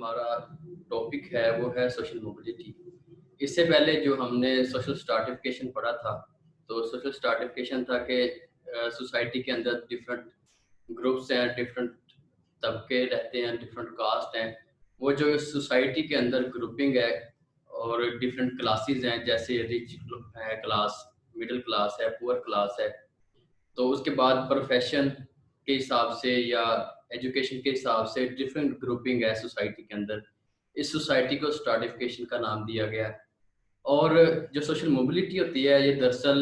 हमारा टॉपिक है वो है सोशल मोबिलिटी। इससे पहले जो हमने सोशल स्ट्रैटिफिकेशन पढ़ा था, तो सोशल स्ट्रैटिफिकेशन था कि सोसाइटी के अंदर डिफरेंट ग्रुप्स हैं, डिफरेंट तबके रहते हैं, डिफरेंट कास्ट हैं। वो जो सोसाइटी के अंदर ग्रुपिंग है और डिफरेंट क्लासेस हैं, जैसे रिच है क्लास, मिडिल क्लास है, पुअर क्लास है। तो उसके बाद प्रोफेशन के हिसाब से या एजुकेशन के हिसाब से डिफरेंट ग्रुपिंग है सोसाइटी के अंदर। इस सोसाइटी को स्ट्रैटिफिकेशन का नाम दिया गया है। और जो सोशल मोबिलिटी होती है, ये दरअसल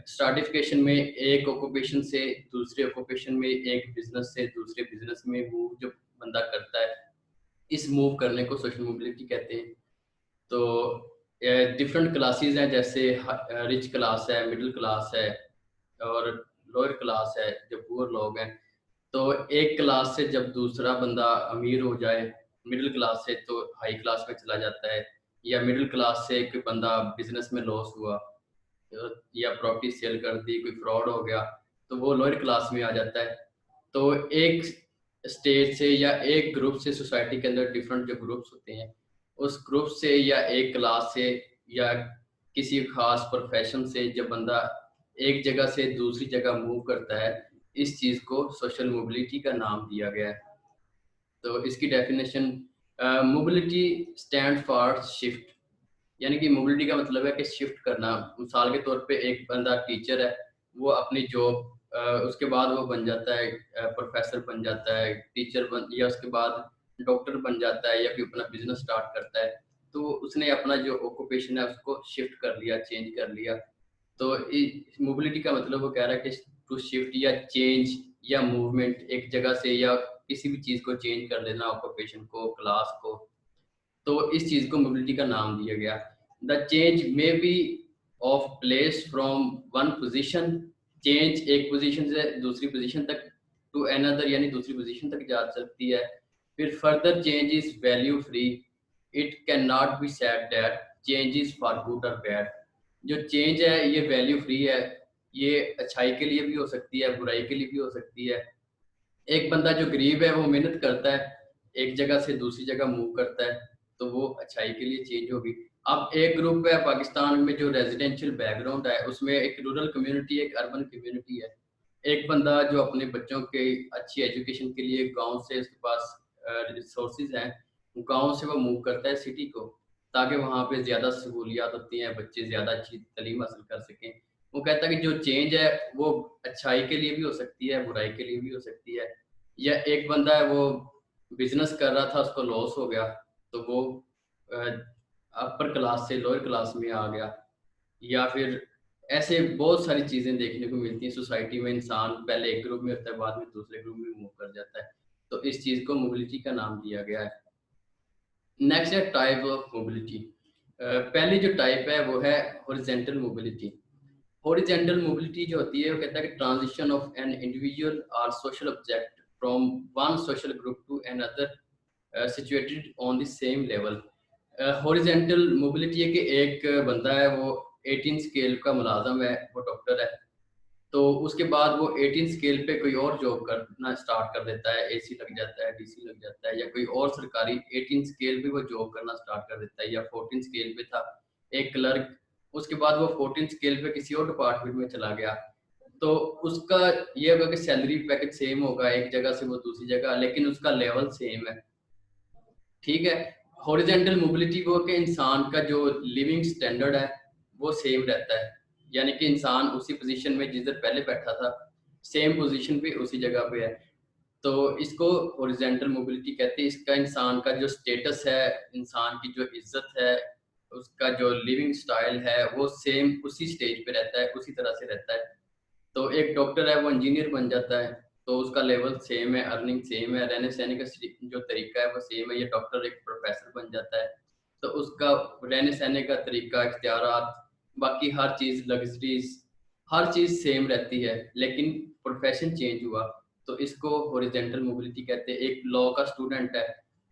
स्ट्रैटिफिकेशन में एक ऑक्यूपेशन से दूसरे ऑक्यूपेशन में, एक बिजनेस से दूसरे बिजनेस में मूव जो बंदा करता है, इस मूव करने को सोशल मोबिलिटी कहते हैं। तो डिफरेंट क्लासेस हैं, जैसे रिच क्लास है, मिडिल क्लास है और लोअर क्लास है, जो पुअर लोग हैं। तो एक क्लास से जब दूसरा बंदा अमीर हो जाए, मिडिल क्लास से तो हाई क्लास में चला जाता है, या मिडिल क्लास से कोई बंदा बिजनेस में लॉस हुआ या प्रॉपर्टी सेल कर दी, कोई फ्रॉड हो गया, तो वो लोअर क्लास में आ जाता है। तो एक स्टेज से या एक ग्रुप से, सोसाइटी के अंदर डिफरेंट जो ग्रुप्स होते हैं, उस ग्रुप से या एक क्लास से या किसी खास प्रोफेशन से जब बंदा एक जगह से दूसरी जगह मूव करता है, इस चीज़ को सोशल मोबिलिटी का नाम दिया गया है। तो इसकी definition, mobility stand for shift, यानी कि मोबिलिटी का मतलब है कि शिफ्ट करना। मिसाल के तौर पे एक बंदा टीचर है, वो अपनी जॉब उसके बाद वो बन जाता है, प्रोफेसर बन जाता है, टीचर बन, या उसके बाद डॉक्टर बन जाता है, या फिर अपना बिजनेस स्टार्ट करता है। तो उसने अपना जो ऑक्यूपेशन है उसको शिफ्ट कर लिया, चेंज कर लिया। तो मोबिलिटी का मतलब वो कह रहा है कि टू शिफ्ट या चेंज या मूवमेंट, एक जगह से या किसी भी चीज़ को चेंज कर लेना, ऑक्यूपेशन को, क्लास को। तो इस चीज़ को मोबिलिटी का नाम दिया गया। The change may be of place from one position, change एक पोजीशन से दूसरी पोजीशन तक, टू अनदर यानी दूसरी पोजीशन तक जा सकती है। फिर further change is value free, it can not be said that change is for good और बैड। जो चेंज है ये वैल्यू फ्री है, ये अच्छाई के लिए भी हो सकती है, बुराई के लिए भी हो सकती है। एक बंदा जो गरीब है वो मेहनत करता है, एक जगह से दूसरी जगह मूव करता है, तो वो अच्छाई के लिए चेंज होगी। अब एक ग्रुप है पाकिस्तान में जो रेजिडेंशियल बैकग्राउंड है, उसमें एक रूरल कम्युनिटी, एक अर्बन कम्युनिटी है। एक बंदा जो अपने बच्चों के अच्छी एजुकेशन के लिए गांव से, उसके पास रिसोर्सेज हैं, गांव से वो मूव करता है सिटी को, ताकि वहाँ पे ज़्यादा सहूलियात होती हैं, बच्चे ज़्यादा अच्छी तालीम हासिल कर सकें। वो कहता है कि जो चेंज है वो अच्छाई के लिए भी हो सकती है, बुराई के लिए भी हो सकती है। या एक बंदा है, वो बिजनेस कर रहा था, उसको लॉस हो गया, तो वो अपर क्लास से लोअर क्लास में आ गया। या फिर ऐसे बहुत सारी चीज़ें देखने को मिलती हैं सोसाइटी में। इंसान पहले एक ग्रुप में होता है, बाद में दूसरे ग्रुप में मूव कर जाता है। तो इस चीज़ को मोबिलिटी का नाम दिया गया है। नेक्स्ट है टाइप ऑफ मोबिलिटी। पहली जो टाइप है वो है हॉरिजॉन्टल मोबिलिटी। हॉरिजॉन्टल मोबिलिटी जो होती है वो कहता है कि ट्रांजिशन ऑफ एन इंडिविजुअल और social object from one social group to another situated on the same level. Horizontal mobility है कि एक बंदा है, वो 18 स्केल का मुलाजम है, वो डॉक्टर है, तो उसके बाद वो 18 स्केल पे कोई और जॉब करना स्टार्ट कर देता है, एसी लग जाता है, डीसी लग जाता है, या कोई और सरकारी 18 स्केल पे वो जॉब करना स्टार्ट कर देता है। या 14 स्केल पे था एक क्लर्क, उसके बाद वो 14 स्केल पे किसी और डिपार्टमेंट में चला गया। तो उसका ये होगा कि सैलरी पैकेज सेम होगा एक जगह से वो दूसरी जगह, लेकिन उसका लेवल सेम है। ठीक है। हॉरिजॉन्टल मोबिलिटी वो कि इंसान का जो लिविंग स्टैंडर्ड है वो सेम रहता है, यानी कि इंसान उसी पोजीशन में जिधर पहले बैठा था, सेम पोजीशन पे उसी जगह पे है। तो इसको हॉरिजॉन्टल मोबिलिटी कहते हैं। इसका इंसान का जो स्टेटस है, इंसान की जो इज्जत है, उसका जो लिविंग स्टाइल है, वो सेम उसी स्टेज पे रहता है, उसी तरह से रहता है। तो एक डॉक्टर है वो इंजीनियर बन जाता है, तो उसका लेवल सेम है, अर्निंग सेम है, रहने सहने का जो तरीका है वो सेम है। ये डॉक्टर एक प्रोफेसर बन जाता है, तो उसका रहने सहने का तरीका, इख्तियारात, बाकी हर चीज़, लग्जरीज, हर चीज़ सेम रहती है, लेकिन प्रोफेशन चेंज हुआ। तो इसको हॉरिजॉन्टल मोबिलिटी कहते हैं। एक लॉ का स्टूडेंट है,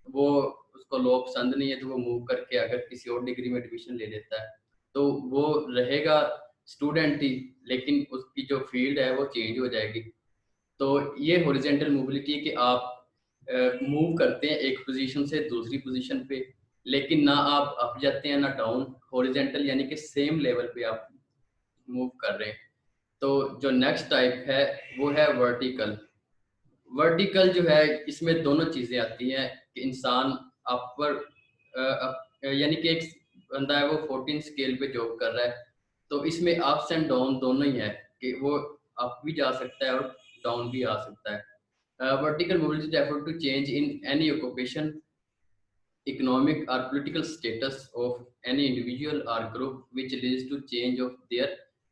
वो, उसको लॉ पसंद नहीं है, तो वो मूव करके अगर किसी और डिग्री में एडमिशन ले लेता है, तो वो रहेगा स्टूडेंट ही, लेकिन उसकी जो फील्ड है वो चेंज हो जाएगी। तो ये हॉरिजॉन्टल मोबिलिटी है कि आप मूव करते हैं एक पोजीशन से दूसरी पोजीशन पे, लेकिन ना आप अप जाते हैं ना डाउन, हॉरिजेंटल यानी कि सेम लेवल पे आप मूव कर रहे हैं। तो जो नेक्स्ट टाइप है वो है वर्टिकल। वर्टिकल जो है इसमें दोनों चीज़ें आती हैं कि इंसान अपर यानी कि एक बंदा है वो 14 स्केल पे जॉब कर रहा है, तो इसमें अप्स एंड डाउन दोनों ही है कि वो अप भी जा सकता है और डाउन भी आ सकता है। Vertical mobility refer to change in any occupation, economic or political status of any individual or group which leads to change of their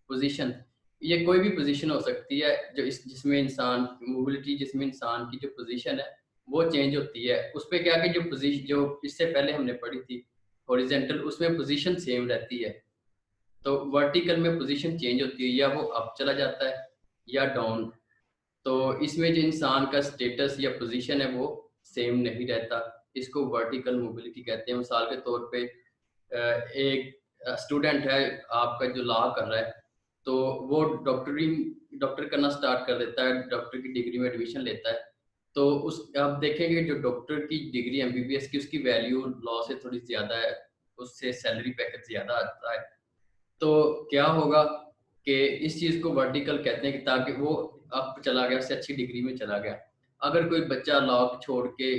position। ये कोई भी पोजीशन हो सकती है जो जिसमें इंसान मोबिलिटी, जिसमें इंसान की जो पोजीशन है वो चेंज होती है। उस पे क्या कि जो पोजीशन जो इससे पहले हमने पढ़ी थी हॉरिजेंटल, उसमें पोजीशन सेम रहती है। तो वर्टिकल में पोजीशन चेंज होती है, या वो अप चला जाता है या डाउन। तो इसमें जो इंसान का स्टेटस या पोजीशन है वो सेम नहीं रहता। इसको वर्टिकल मोबिलिटी कहते हैं। मिसाल के तौर पे एक स्टूडेंट है आपका जो लॉ कर रहा है, तो वो डॉक्टर करना स्टार्ट कर देता है, डॉक्टर की डिग्री में एडमिशन लेता है। तो उस आप देखेंगे जो डॉक्टर की डिग्री एमबीबीएस की उसकी वैल्यू लॉ से थोड़ी ज़्यादा है, उससे सैलरी पैकेज ज़्यादा आता है। तो क्या होगा कि इस चीज़ को वर्टिकल कहते हैं कि ताकि वो अप चला गया, उससे अच्छी डिग्री में चला गया। अगर कोई बच्चा लॉ छोड़ के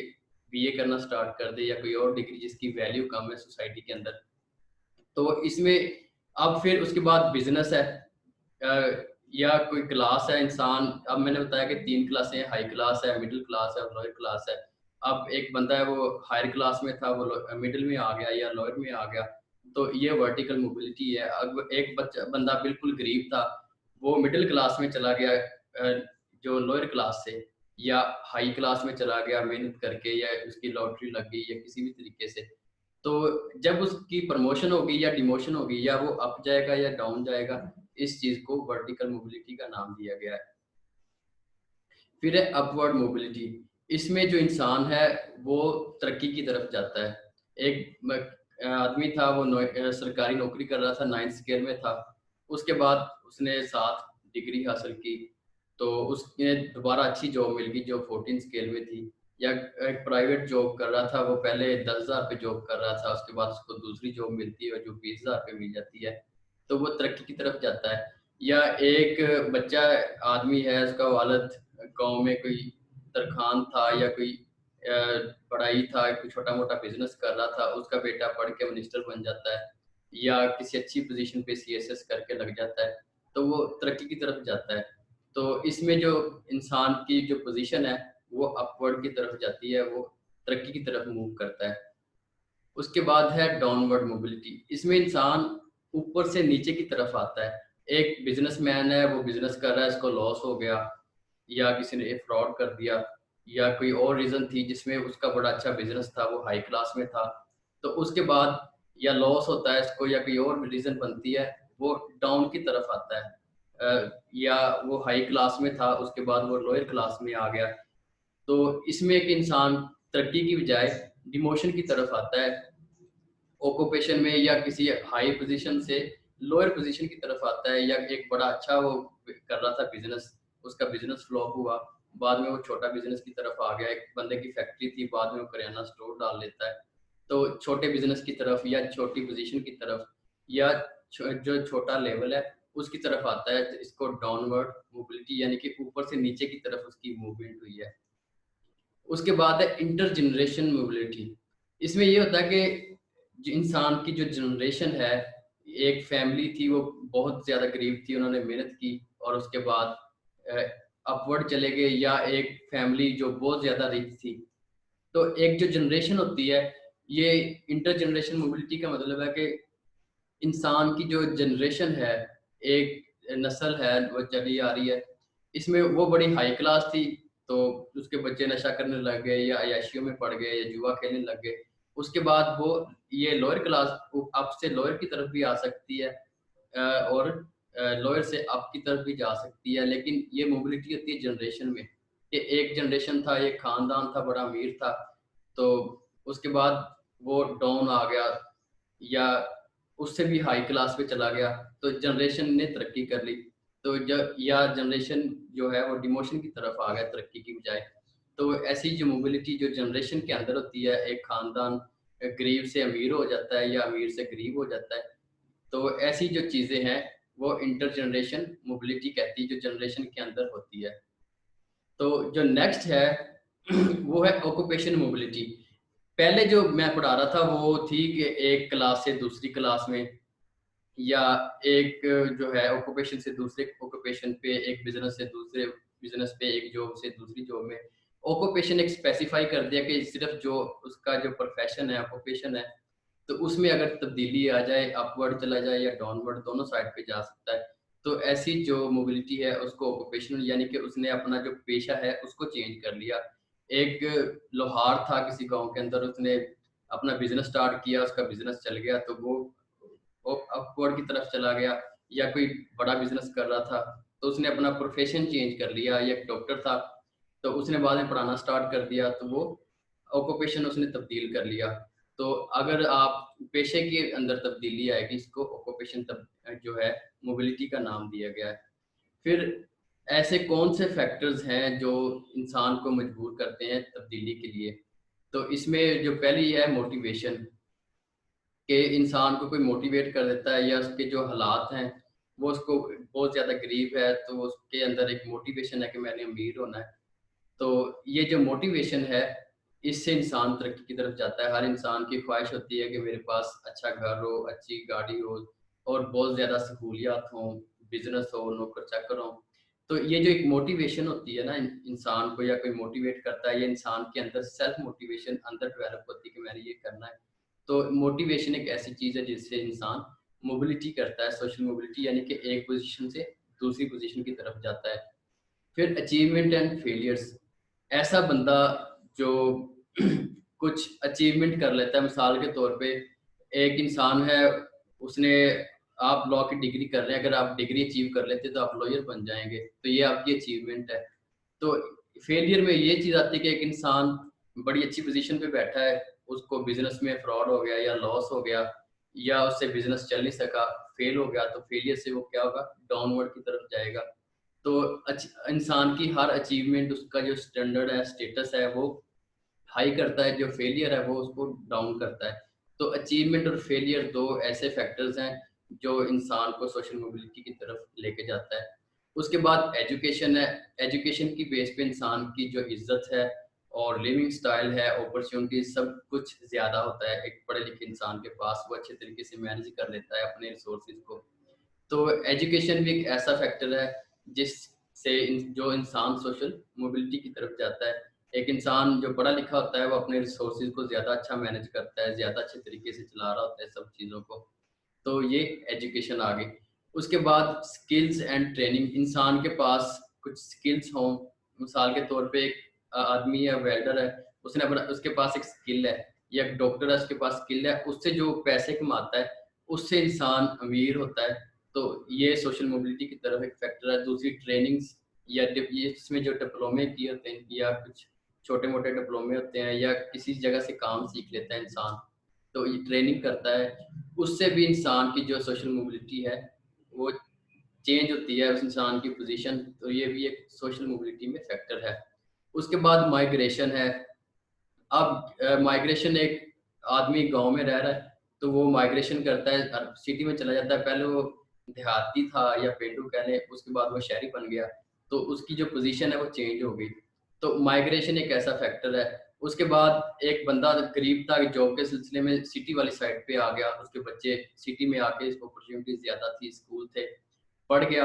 बीए करना स्टार्ट कर दे या कोई और डिग्री जिसकी वैल्यू कम है सोसाइटी के अंदर, तो इसमें अब फिर उसके बाद बिजनेस है या कोई क्लास है इंसान। अब मैंने बताया कि 3 क्लासें हैं, हाई क्लास है, मिडिल क्लास है और लोअर क्लास है। अब एक बंदा है वो हायर क्लास में था, वो मिडिल में आ गया या लोअर में आ गया, तो ये वर्टिकल मोबिलिटी है। अब एक बच्चा बंदा बिल्कुल गरीब था, वो मिडिल क्लास में चला गया जो लोअर क्लास से, या हाई क्लास में चला गया मेहनत करके, या उसकी लॉटरी लग गई या किसी भी तरीके से। तो जब उसकी प्रमोशन होगी या डिमोशन होगी, या वो अप जाएगा या डाउन जाएगा, इस चीज को वर्टिकल मोबिलिटी का नाम दिया गया है। फिर है अपवर्ड मोबिलिटी। इसमें जो इंसान है वो तरक्की की तरफ जाता है। एक आदमी था, वो सरकारी नौकरी कर रहा था, 9th स्केल में था। उसके बाद उसने 7 डिग्री हासिल की, तो उसने दोबारा अच्छी जॉब मिल गई जो 14 स्केल में थी। या एक प्राइवेट जॉब कर रहा था, वो पहले 10,000 पे जॉब कर रहा था, उसके बाद उसको दूसरी जॉब मिलती है जो 20,000 पे मिल जाती है, तो वो तरक्की की तरफ जाता है। या एक बच्चा आदमी है, उसका वालिद गांव में कोई तरखान था या कोई पढ़ाई था, कोई छोटा मोटा बिजनेस कर रहा था, उसका बेटा पढ़ के मिनिस्टर बन जाता है या किसी अच्छी पोजीशन पे सीएसएस करके लग जाता है, तो वो तरक्की की तरफ जाता है। तो इसमें जो इंसान की जो पोजीशन है वो अपवर्ड की तरफ जाती है, वो तरक्की की तरफ मूव करता है। उसके बाद है डाउनवर्ड मोबिलिटी। इसमें इंसान ऊपर से नीचे की तरफ आता है। एक बिजनेसमैन है, वो बिजनेस कर रहा है, इसको लॉस हो गया या किसी ने फ्रॉड कर दिया या कोई और रीजन थी जिसमें उसका बड़ा अच्छा बिजनेस था, वो हाई क्लास में था, तो उसके बाद या लॉस होता है इसको या कोई और रीजन बनती है, वो डाउन की तरफ आता है। या वो हाई क्लास में था, उसके बाद वो लोअर क्लास में आ गया। तो इसमें एक इंसान तरक्की की बजाय डिमोशन की तरफ आता है ऑक्यूपेशन में, या किसी हाई पोजीशन से लोअर पोजीशन की तरफ आता है। या एक बड़ा अच्छा वो कर रहा था बिजनेस, उसका बिजनेस फ्लॉप हुआ, बाद में वो छोटा बिजनेस की तरफ आ गया। एक बंदे की फैक्ट्री थी, बाद में वो करियाना स्टोर डाल लेता है, तो छोटे बिजनेस की तरफ या छोटी पोजीशन की तरफ या जो छोटा लेवल है उसकी तरफ आता है। तो इसको डाउनवर्ड मोबिलिटी यानी कि ऊपर से नीचे की तरफ उसकी मूवमेंट हुई है। उसके बाद है इंटर जनरेशन मोबिलिटी। इसमें ये होता है कि जो इंसान की जो जनरेशन है, एक फैमिली थी वो बहुत ज़्यादा गरीब थी, उन्होंने मेहनत की और उसके बाद अपवर्ड चले गए, या एक फैमिली जो बहुत ज़्यादा रिच थी। तो एक जो जनरेशन होती है, ये इंटर जनरेशन मोबिलिटी का मतलब है कि इंसान की जो जनरेशन है, एक नस्ल है वो चली आ रही है, इसमें वो बड़ी हाई क्लास थी, तो उसके बच्चे नशा करने लग गए या अय्याशियों में पड़ गए या जुआ खेलने लग गए। उसके बाद वो ये लोअर क्लास अप से लोअर की तरफ भी आ सकती है और लोअर से अप की तरफ भी जा सकती है। लेकिन ये मोबिलिटी होती है जनरेशन में, कि एक जनरेशन था, एक खानदान था, बड़ा अमीर था, तो उसके बाद वो डाउन आ गया या उससे भी हाई क्लास पे चला गया, तो जनरेशन ने तरक्की कर ली। तो जब या जनरेशन जो है वो डिमोशन की तरफ आ गया तरक्की की बजाय। तो ऐसी जो मोबिलिटी जो जनरेशन के अंदर होती है, एक ख़ानदान गरीब से अमीर हो जाता है या अमीर से गरीब हो जाता है, तो ऐसी जो चीज़ें हैं वो इंटर जनरेशन मोबिलिटी कहती है, जो जनरेशन के अंदर होती है। तो जो नेक्स्ट है वो है ऑक्यूपेशन मोबिलिटी। पहले जो मैं पढ़ा रहा था वो थी कि एक क्लास से दूसरी क्लास में, या एक जो है ऑक्यूपेशन से दूसरे ऑक्यूपेशन पे, एक बिजनेस से दूसरे बिजनेस पे, एक जॉब से दूसरी जॉब में। ऑक्यूपेशन एक स्पेसिफाई कर दिया कि सिर्फ जो उसका जो प्रोफेशन है, ऑक्यूपेशन है, तो उसमें अगर तब्दीली आ जाए, अपवर्ड चला जाए या डाउनवर्ड, दोनों साइड पे जा सकता है। तो ऐसी जो मोबिलिटी है उसको ऑक्यूपेशनल, यानी कि उसने अपना जो पेशा है उसको चेंज कर लिया। एक लोहार था किसी गांव के अंदर, उसने अपना बिजनेस स्टार्ट किया, उसका बिजनेस चल गया तो वो अपवर्ड की तरफ चला गया। या कोई बड़ा बिजनेस कर रहा था तो उसने अपना प्रोफेशन चेंज कर लिया। या एक डॉक्टर था तो उसने बाद में पढ़ाना स्टार्ट कर दिया, तो वो ऑक्यूपेशन उसने तब्दील कर लिया। तो अगर आप पेशे के अंदर तब्दीली आएगी, इसको ऑक्यूपेशन तब जो है मोबिलिटी का नाम दिया गया है। फिर ऐसे कौन से फैक्टर्स हैं जो इंसान को मजबूर करते हैं तब्दीली के लिए? तो इसमें जो पहली है मोटिवेशन, कि इंसान को कोई मोटिवेट कर देता है, या उसके जो हालात हैं वो उसको, बहुत ज़्यादा गरीब है तो उसके अंदर एक मोटिवेशन है कि मैंने अमीर होना है। तो ये जो मोटिवेशन है, इससे इंसान तरक्की की तरफ जाता है। हर इंसान की ख्वाहिश होती है कि मेरे पास अच्छा घर हो, अच्छी गाड़ी हो और बहुत ज़्यादा सहूलियात हों, बिज़नेस हो, नौकर-चाकर हों। तो ये जो एक मोटिवेशन होती है ना, इंसान को या कोई मोटिवेट करता है, ये इंसान के अंदर सेल्फ मोटिवेशन अंदर डेवलप होती है कि मैंने ये करना है। तो मोटिवेशन एक ऐसी चीज़ है जिससे इंसान मोबिलिटी करता है, सोशल मोबिलिटी, यानी कि एक पोज़ीशन से दूसरी पोज़ीशन की तरफ जाता है। फिर अचीवमेंट एंड फेलियर्स, ऐसा बंदा जो कुछ अचीवमेंट कर लेता है, मिसाल के तौर पे एक इंसान है, उसने, आप लॉ की डिग्री कर रहे हैं, अगर आप डिग्री अचीव कर लेते हैं तो आप लॉयर बन जाएंगे, तो ये आपकी अचीवमेंट है। तो फेलियर में ये चीज़ आती है कि एक इंसान बड़ी अच्छी पोजीशन पे बैठा है, उसको बिजनेस में फ्रॉड हो गया या लॉस हो गया, या उससे बिजनेस चल नहीं सका, फेल हो गया, तो फेलियर से वो क्या होगा, डाउनवर्ड की तरफ जाएगा। तो इंसान की हर अचीवमेंट, उसका जो स्टैंडर्ड है, स्टेटस है, वो हाई करता है, जो फेलियर है वो उसको डाउन करता है। तो अचीवमेंट और फेलियर दो ऐसे फैक्टर्स हैं जो इंसान को सोशल मोबिलिटी की तरफ लेके जाता है। उसके बाद एजुकेशन है। एजुकेशन की बेस पे इंसान की जो इज्जत है और लिविंग स्टाइल है, अपॉर्चुनिटीज, सब कुछ ज़्यादा होता है एक पढ़े लिखे इंसान के पास। वो अच्छे तरीके से मैनेज कर लेता है अपने रिसोर्सेज को। तो एजुकेशन भी एक ऐसा फैक्टर है जिससे जो इंसान सोशल मोबिलिटी की तरफ जाता है। एक इंसान जो पढ़ा लिखा होता है वो अपने रिसोर्सेज को ज़्यादा अच्छा मैनेज करता है, ज़्यादा अच्छे तरीके से चला रहा होता है सब चीज़ों को। तो ये एजुकेशन आ गई। उसके बाद स्किल्स एंड ट्रेनिंग, इंसान के पास कुछ स्किल्स हों। मिसाल के तौर पे एक आदमी है, वेल्डर है, उसने अपना, उसके पास एक स्किल है, या एक डॉक्टर है, उसके पास स्किल है, उससे जो पैसे कमाता है उससे इंसान अमीर होता है। तो ये सोशल मोबिलिटी की तरफ एक फैक्टर है। दूसरी ट्रेनिंग्स, या ये इसमें जो डिप्लोमे किए होते हैं, या कुछ छोटे मोटे डिप्लोमे होते हैं, या किसी जगह से काम सीख लेता है इंसान, तो ये ट्रेनिंग करता है, उससे भी इंसान की जो सोशल मोबिलिटी है वो चेंज होती है, उस इंसान की पोजीशन। तो ये भी एक सोशल मोबिलिटी में फैक्टर है। उसके बाद माइग्रेशन है। अब माइग्रेशन, एक आदमी गांव में रह रहा है तो वो माइग्रेशन करता है, सिटी में चला जाता है। पहले वो देहाती था या पेंडू कह लें, उसके बाद वो शहरी बन गया, तो उसकी जो पोजीशन है वो चेंज हो गई। तो माइग्रेशन एक ऐसा फैक्टर है। उसके बाद एक बंदा गरीब था, जॉब के सिलसिले में सिटी वाली साइड पे आ गया, उसके बच्चे सिटी में आके, इसको अपॉर्चुनिटीज ज़्यादा थी, स्कूल थे, पढ़ गया।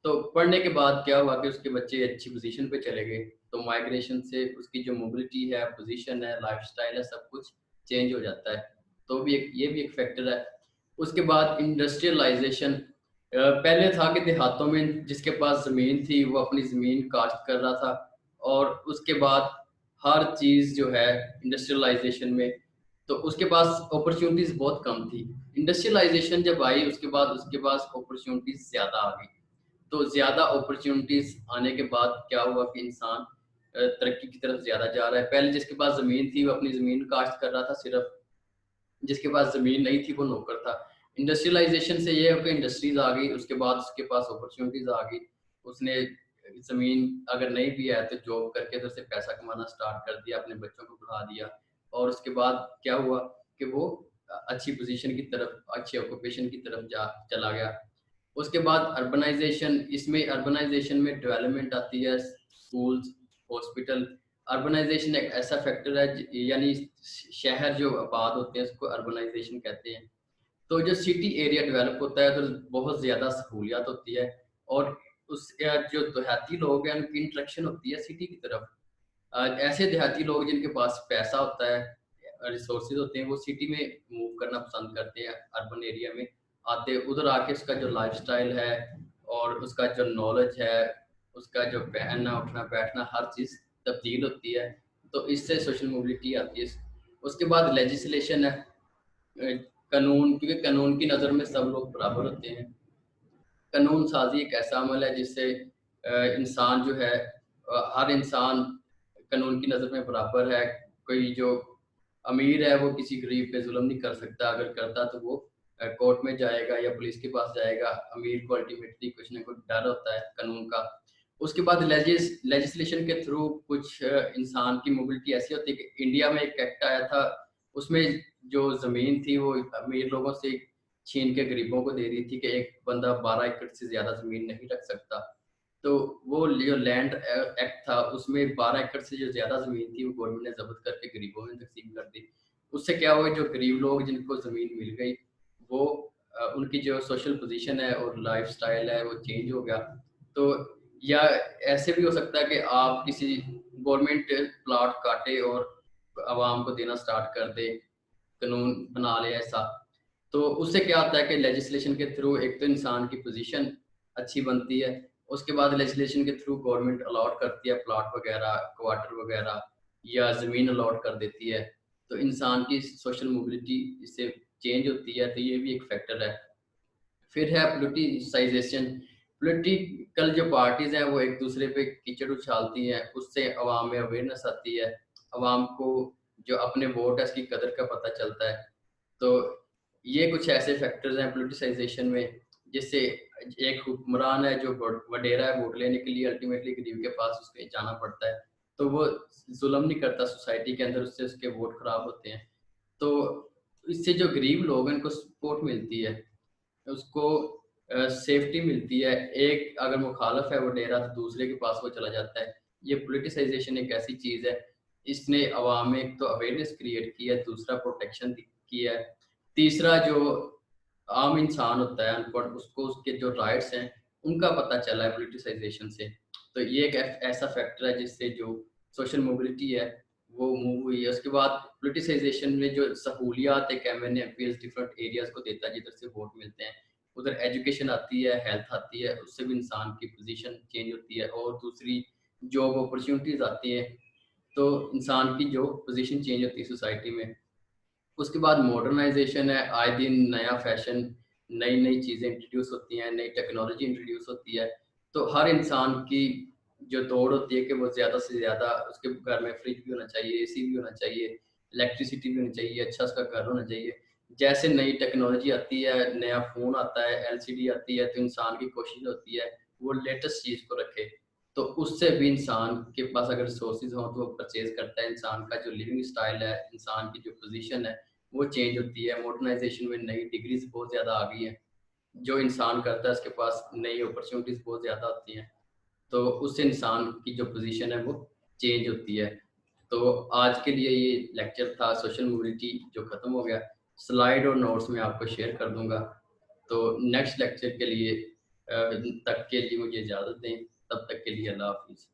तो पढ़ने के बाद क्या हुआ कि उसके बच्चे अच्छी पोजीशन पे चले गए। तो माइग्रेशन से उसकी जो मोबिलिटी है, पोजीशन है, लाइफस्टाइल है, सब कुछ चेंज हो जाता है। तो भी एक, ये भी एक फैक्टर है। उसके बाद इंडस्ट्रियलाइजेशन, पहले था कि देहातों में जिसके पास ज़मीन थी वो अपनी ज़मीन काश्त कर रहा था, और उसके बाद हर चीज़ जो है इंडस्ट्रियलाइजेशन में, तो उसके पास अपॉर्चुनिटीज़ बहुत कम थी। इंडस्ट्रियलाइजेशन जब आई उसके बाद उसके पास अपॉर्चुनिटीज़ ज़्यादा आ गई। तो ज़्यादा अपॉर्चुनिटीज़ आने के बाद क्या हुआ कि इंसान तरक्की की तरफ ज़्यादा जा रहा है। पहले जिसके पास ज़मीन थी वो अपनी ज़मीन काश्त कर रहा था सिर्फ, जिसके पास ज़मीन नहीं थी वो नौकर था। इंडस्ट्रियलाइजेशन से ये है कि इंडस्ट्रीज़ आ गई, उसके बाद उसके पास अपॉर्चुनिटीज़ आ गई, उसने ज़मीन अगर नहीं भी है तो जॉब करके तो उससे पैसा कमाना स्टार्ट कर दिया, अपने बच्चों को पढ़ा दिया और उसके बाद क्या हुआ कि वो अच्छी पोज़ीशन की तरफ, अच्छे ऑक्यूपेशन की तरफ जा चला गया। उसके बाद अर्बनाइज़ेशन, इसमें अर्बनाइज़ेशन में डेवलपमेंट आती है, स्कूल्स, हॉस्पिटल। अर्बनाइज़ेशन एक ऐसा फैक्टर है यानी शहर जो आबाद होते हैं उसको अर्बनाइज़ेशन कहते हैं। तो जो सिटी एरिया डेवलप होता है तो बहुत ज़्यादा सहूलियत होती है और उस जो देहाती लोग हैं उनकी इंटरेक्शन होती है सिटी की तरफ। ऐसे देहाती लोग जिनके पास पैसा होता है, रिसोर्सेज होते हैं, वो सिटी में मूव करना पसंद करते हैं, अर्बन एरिया में आते, उधर आके उसका जो लाइफस्टाइल है और उसका जो नॉलेज है, उसका जो पहनना उठना बैठना हर चीज़ तब्दील होती है। तो इससे सोशल मोबिलिटी आती है। उसके बाद लेजिस्लेशन है, कानून, क्योंकि कानून की नज़र में सब लोग बराबर होते हैं। कानून साज़ी एक ऐसा अमल है जिससे इंसान जो है, हर इंसान कानून की नज़र में बराबर है। कोई जो अमीर है वो किसी गरीब पे ज़ुल्म नहीं कर सकता, अगर करता तो वो कोर्ट में जाएगा या पुलिस के पास जाएगा। अमीर को अल्टीमेटली कुछ ना कुछ डर होता है कानून का। उसके बाद लेजिस्लेशन के थ्रू कुछ इंसान की मोबिलिटी ऐसी होती है कि इंडिया में एक एक्ट आया था, उसमें जो ज़मीन थी वो अमीर लोगों से छीन के गरीबों को दे दी थी कि एक बंदा 12 एकड़ से ज़्यादा ज़मीन नहीं रख सकता। तो वो जो लैंड एक्ट था उसमें 12 एकड़ से जो ज़्यादा ज़मीन थी वो गवर्नमेंट ने ज़ब्त करके गरीबों में तक़सीम कर दी। उससे क्या हुआ, जो गरीब लोग जिनको ज़मीन मिल गई वो उनकी जो सोशल पोज़ीशन है और लाइफ़स्टाइल है वो चेंज हो गया। तो या ऐसे भी हो सकता है कि आप किसी गवर्नमेंट प्लॉट काटे और आवाम को देना स्टार्ट कर दे, कानून बना ले ऐसा। तो उससे क्या होता है कि लेजिस्लेशन के थ्रू एक तो इंसान की पोजीशन अच्छी बनती है, उसके बाद लेजिस्लेशन के थ्रू गवर्नमेंट अलॉट करती है प्लॉट वगैरह, क्वार्टर वगैरह या ज़मीन अलॉट कर देती है। तो इंसान की सोशल मोबिलिटी इससे चेंज होती है, तो ये भी एक फैक्टर है। फिर है पॉलिटिसाइज़ेशन। पॉलिटिकल जो पार्टीज़ हैं वो एक दूसरे पे कीचड़ उछालती हैं, उससे अवाम में अवेयरनेस आती है। अवाम को जो अपने वोट है उसकी कदर का पता चलता है। तो ये कुछ ऐसे फैक्टर्स हैं पॉलिटिसाइज़ेशन में, जिससे एक हुक्मरान है जो वडेरा है वोट लेने के लिए, अल्टीमेटली गरीब के पास उसके जाना पड़ता है। तो वो ज़ुल्म नहीं करता सोसाइटी के अंदर, उससे उसके वोट खराब होते हैं। तो इससे जो गरीब लोग हैं उनको सपोर्ट मिलती है, उसको सेफ्टी मिलती है। एक अगर मुखालफ है वो डेरा तो दूसरे के पास वो चला जाता है। ये पॉलिटिसाइज़ेशन एक ऐसी चीज़ है, इसने अवाम में एक तो अवेयरनेस क्रिएट की है, दूसरा प्रोटेक्शन की है, तीसरा जो आम इंसान होता है अनपढ़, उसको उसके जो राइट्स हैं उनका पता चला है पॉलिटिसाइज़ेशन से। तो ये एक ऐसा फैक्टर है जिससे जो सोशल मोबिलिटी है वो मूव हुई है। उसके बाद पॉलिटिसाइज़ेशन में जो सहूलियात एक एमएनए एमपीएस डिफरेंट एरियाज़ को देता है जिधर से वोट मिलते हैं, उधर एजुकेशन आती है, हेल्थ आती है, उससे भी इंसान की पोजीशन चेंज होती है और दूसरी जॉब अपॉर्च्युनिटीज़ आती हैं, तो इंसान की जो पोजीशन चेंज होती है सोसाइटी में। उसके बाद मॉडर्नाइज़ेशन है, आए दिन नया फैशन, नई-नई चीज़ें इंट्रोड्यूस होती हैं, नई टेक्नोलॉजी इंट्रोड्यूस होती है। तो हर इंसान की जो दौड़ होती है कि वो ज़्यादा से ज़्यादा उसके घर में फ्रिज भी होना चाहिए, एसी भी होना चाहिए, इलेक्ट्रिसिटी भी होनी चाहिए, अच्छा उसका घर होना चाहिए। जैसे नई टेक्नोलॉजी आती है, नया फ़ोन आता है, एलसीडी आती है, तो इंसान की कोशिश होती है वो लेटेस्ट चीज़ को रखे। तो उससे भी इंसान के पास अगर रिसोर्सेज़ हों तो वो परचेज़ करता है। इंसान का जो लिविंग स्टाइल है, इंसान की जो पोज़ीशन है वो चेंज होती है। मॉडर्नाइज़ेशन में नई डिग्रीज़ बहुत ज़्यादा आ गई हैं। जो इंसान करता है उसके पास नई अपॉर्च्युनिटीज़ बहुत ज़्यादा आती हैं। तो उससे इंसान की जो पोज़ीशन है वो चेंज होती है। तो आज के लिए ये लेक्चर था, सोशल मोबिलिटी जो ख़त्म हो गया। स्लाइड और नोट्स मैं आपको शेयर कर दूँगा। तो नेक्स्ट लेक्चर के लिए तक के लिए मुझे इजाज़त दें। तब तक के लिए अल्लाह हाफ़िज़।